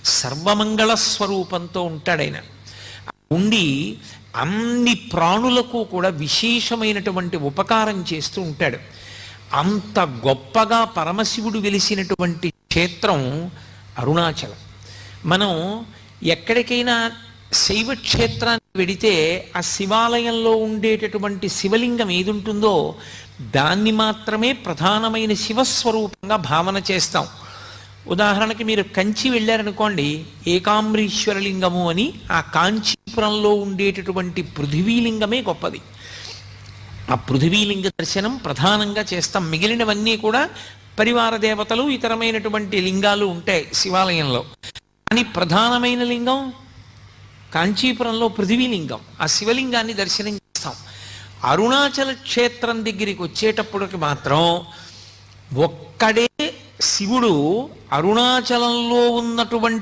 సర్వమంగళ స్వరూపంతో ఉంటాడాయన. ఉండి అన్ని ప్రాణులకు కూడా విశేషమైనటువంటి ఉపకారం చేస్తూ ఉంటాడు. అంత గొప్పగా పరమశివుడు వెలిసినటువంటి క్షేత్రం అరుణాచలం. మనం ఎక్కడికైనా శైవ క్షేత్రానికి వెడితే ఆ శివాలయంలో ఉండేటటువంటి శివలింగం ఏది ఉంటుందో దాన్ని మాత్రమే ప్రధానమైన శివస్వరూపంగా భావన చేస్తాం. ఉదాహరణకి మీరు కంచి వెళ్ళారనుకోండి, ఏకాంబరీశ్వరలింగము అని ఆ కాంచీపురంలో ఉండేటటువంటి పృథివీలింగమే గొప్పది. ఆ పృథివీలింగ దర్శనం ప్రధానంగా చేస్తాం. మిగిలినవన్నీ కూడా పరివార దేవతలు ఇతరమైనటువంటి లింగాలు ఉంటాయి శివాలయంలో. కానీ ప్రధానమైన లింగం కాంచీపురంలో పృథివీలింగం. ఆ శివలింగాన్ని దర్శనం చేస్తాం. అరుణాచల క్షేత్రం దగ్గరికి వచ్చేటప్పటికి మాత్రం ఒక్కడే శివుడు అరుణాచలంలో ఉన్నటువంటి